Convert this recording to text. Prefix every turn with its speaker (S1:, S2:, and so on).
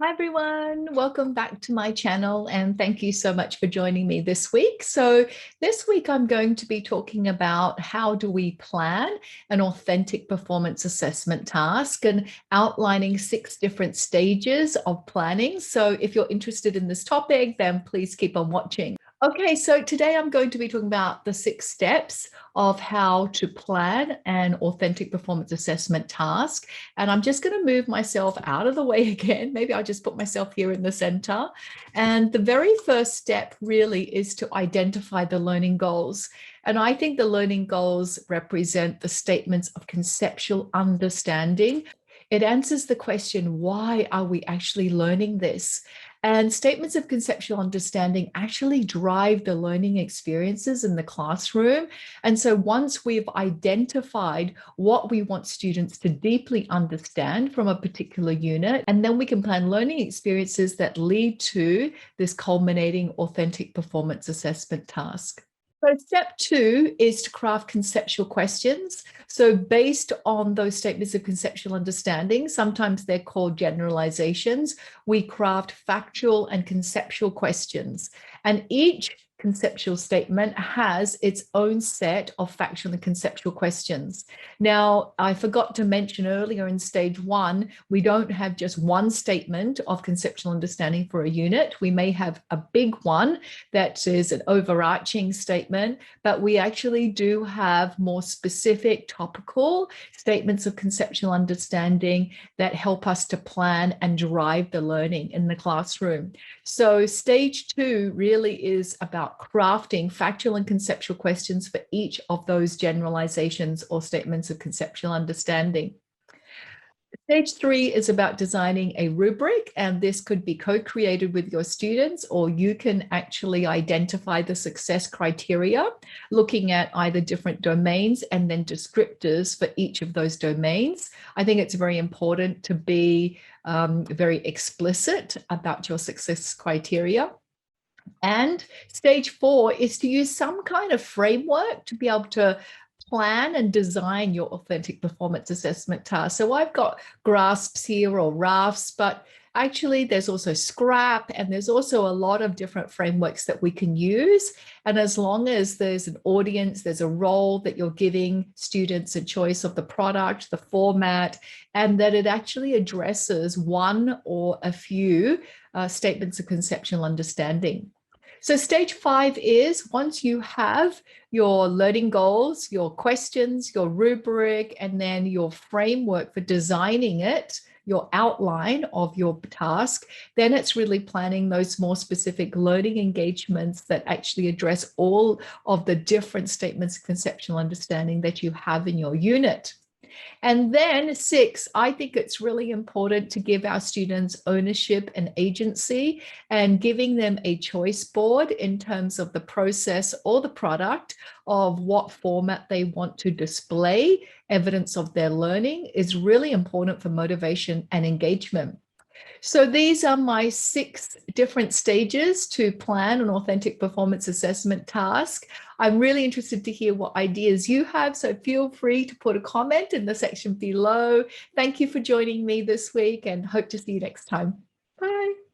S1: Hi everyone, welcome back to my channel and thank you so much for joining me this week. So this week I'm going to be talking about how do we plan an authentic performance assessment task and outlining 6 different stages of planning. So if you're interested in this topic, then please keep on watching. Okay, so today I'm going to be talking about the 6 steps of how to plan an authentic performance assessment task. And I'm just going to move myself out of the way again. Maybe I'll just put myself here in the center. And the very first step really is to identify the learning goals. And I think the learning goals represent the statements of conceptual understanding. It answers the question, why are we actually learning this? And statements of conceptual understanding actually drive the learning experiences in the classroom. And so once we've identified what we want students to deeply understand from a particular unit, and then we can plan learning experiences that lead to this culminating authentic performance assessment task. So step 2 is to craft conceptual questions. So based on those statements of conceptual understanding, sometimes they're called generalizations, we craft factual and conceptual questions. And each conceptual statement has its own set of factual and conceptual questions. Now, I forgot to mention earlier in stage 1, we don't have just one statement of conceptual understanding for a unit. We may have a big one that is an overarching statement, but we actually do have more specific topical statements of conceptual understanding that help us to plan and drive the learning in the classroom. So stage 2 really is about crafting factual and conceptual questions for each of those generalizations or statements of conceptual understanding. Stage 3 is about designing a rubric, and this could be co-created with your students, or you can actually identify the success criteria, looking at either different domains and then descriptors for each of those domains. I think it's very important to be very explicit about your success criteria. And stage 4 is to use some kind of framework to be able to plan and design your authentic performance assessment task. So I've got grasps here or rafts, but actually there's also scrap, and there's also a lot of different frameworks that we can use. And as long as there's an audience, there's a role that you're giving students, a choice of the product, the format, and that it actually addresses one or a few statements of conceptual understanding. So stage 5 is, once you have your learning goals, your questions, your rubric, and then your framework for designing it, your outline of your task, then it's really planning those more specific learning engagements that actually address all of the different statements of conceptual understanding that you have in your unit. And then 6, I think it's really important to give our students ownership and agency, and giving them a choice board in terms of the process or the product of what format they want to display evidence of their learning is really important for motivation and engagement. So these are my 6 different stages to plan an authentic performance assessment task. I'm really interested to hear what ideas you have, so feel free to put a comment in the section below. Thank you for joining me this week and hope to see you next time. Bye.